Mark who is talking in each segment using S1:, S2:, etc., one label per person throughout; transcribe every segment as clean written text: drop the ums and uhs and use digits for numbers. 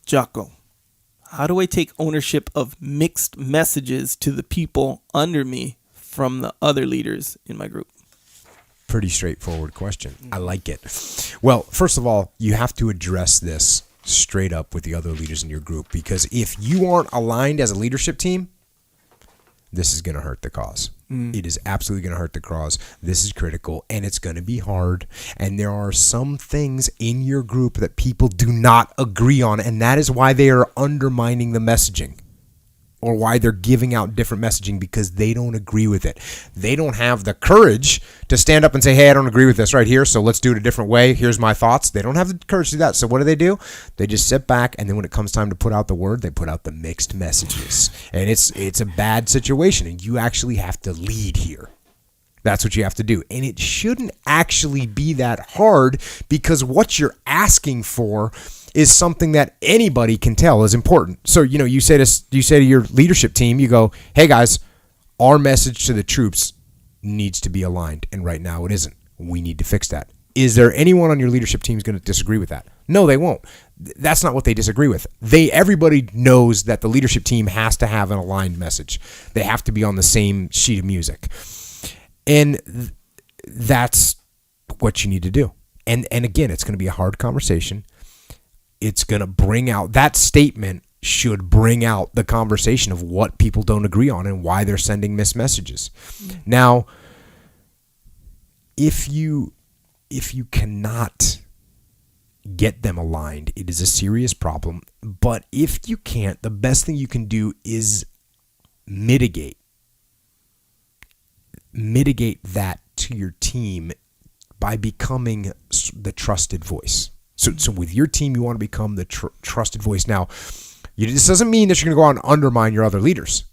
S1: Jocko, how do I take ownership of mixed messages to the people under me from the other leaders in my group?
S2: Pretty straightforward question. I like it. Well, first of all, you have to address this straight up with the other leaders in your group, because if you aren't aligned as a leadership team, this is going to hurt the cause. It is absolutely going to hurt the cause. This is critical, and it's going to be hard. And there are some things in your group that people do not agree on, and that is why they are undermining the messaging, or why they're giving out different messaging, because they don't agree with it. They don't have the courage to stand up and say, hey, I don't agree with this right here, so let's do it a different way. Here's my thoughts. They don't have the courage to do that. So what do? They just sit back, and then when it comes time to put out the word, they put out the mixed messages. And it's a bad situation, and you actually have to lead here. That's what you have to do. And it shouldn't actually be that hard, because what you're asking for is something that anybody can tell is important. So, you say to your leadership team, you go, hey guys, our message to the troops needs to be aligned. And right now it isn't. We need to fix that. Is there anyone on your leadership team who's going to disagree with that? No, they won't. That's not what they disagree with. Everybody knows that the leadership team has to have an aligned message. They have to be on the same sheet of music. And that's what you need to do. And again, it's going to be a hard conversation. It's going to bring out, that statement should bring out the conversation of what people don't agree on and why they're sending missed messages. Now, if you cannot get them aligned, it is a serious problem. But if you can't, the best thing you can do is mitigate that to your team by becoming the trusted voice. So with your team, you want to become the trusted voice. Now, this doesn't mean that you're going to go out and undermine your other leaders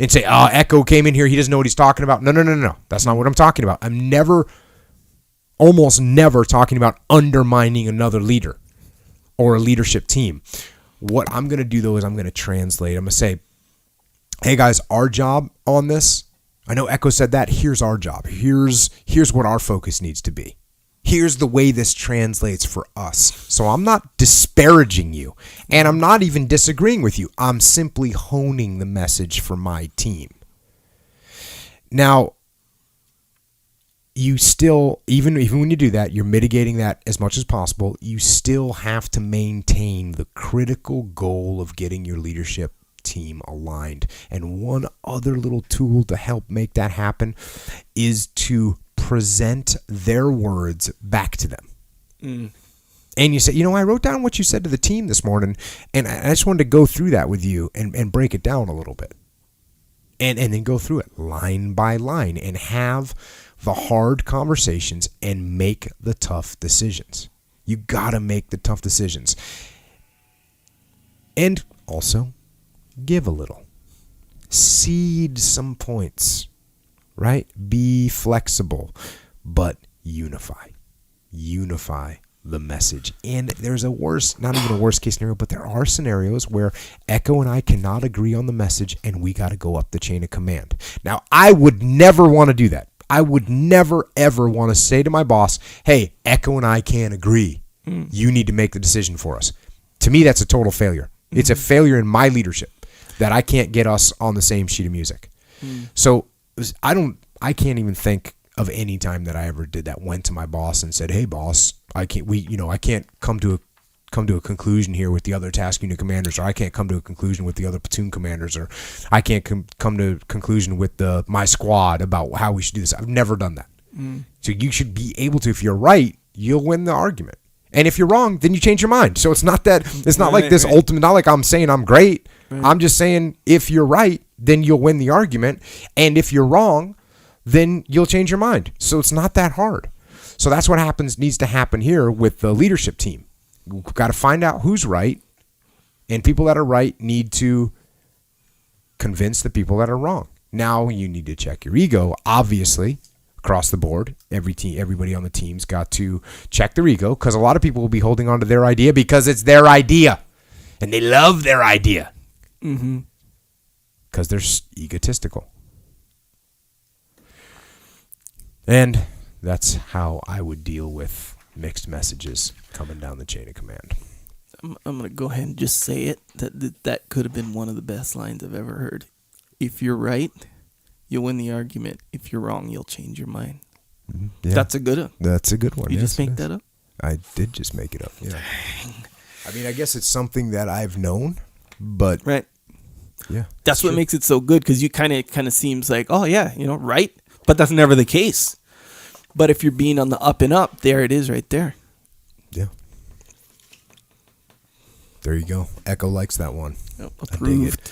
S2: and say, oh, Echo came in here, he doesn't know what he's talking about. No. That's not what I'm talking about. I'm almost never talking about undermining another leader or a leadership team. What I'm going to do, though, is I'm going to translate. I'm going to say, hey, guys, our job on this, I know Echo said that. Here's our job. Here's what our focus needs to be. Here's the way this translates for us. So I'm not disparaging you, and I'm not even disagreeing with you. I'm simply honing the message for my team. Now, you still, even when you do that, you're mitigating that as much as possible. You still have to maintain the critical goal of getting your leadership team aligned. And one other little tool to help make that happen is to present their words back to them. And you say, I wrote down what you said to the team this morning, and I just wanted to go through that with you and break it down a little bit. And then go through it line by line and have the hard conversations and make the tough decisions. You got to make the tough decisions. And also, give a little. Seed some points, right? Be flexible, but unify. Unify the message. And there's not even a worst case scenario, but there are scenarios where Echo and I cannot agree on the message and we got to go up the chain of command. Now, I would never want to do that. I would never, ever want to say to my boss, hey, Echo and I can't agree. You need to make the decision for us. To me, that's a total failure. It's a failure in my leadership that I can't get us on the same sheet of music. So I can't even think of any time that I ever did that. Went to my boss and said, "Hey, boss, I can't come to a conclusion here with the other task unit commanders, or I can't come to a conclusion with the other platoon commanders, or I can't come to a conclusion with my squad about how we should do this." I've never done that. So you should be able to. If you're right, you'll win the argument, and if you're wrong, then you change your mind. So it's not that. It's not like this ultimate. Not like I'm saying I'm great. I'm just saying if you're right, then you'll win the argument, and if you're wrong, then you'll change your mind. So it's not that hard. So that's what needs to happen here with the leadership team. We've got to find out who's right, and people that are right need to convince the people that are wrong. Now you need to check your ego, obviously, across the board. Everybody on the team's got to check their ego, because a lot of people will be holding on to their idea because it's their idea, and they love their idea. Because they're egotistical. And that's how I would deal with mixed messages coming down the chain of command.
S1: I'm gonna go ahead and just say it. That could have been one of the best lines I've ever heard. If you're right, you'll win the argument. If you're wrong, you'll change your mind.
S2: Yeah.
S1: That's a good one.
S2: That's a good one.
S1: You
S2: Yes,
S1: just make
S2: it is.
S1: that up?
S2: I did just make it up. Yeah. I mean, I guess it's something that I've known, but
S1: Right.
S2: yeah.
S1: That's what
S2: true.
S1: makes it so good, because you kind of seems like, oh yeah, right, but that's never the case. But if you're being on the up and up, there it is, right there.
S2: Yeah. There you go. Echo likes that one.
S1: Yep,
S2: I dig it.
S1: approved.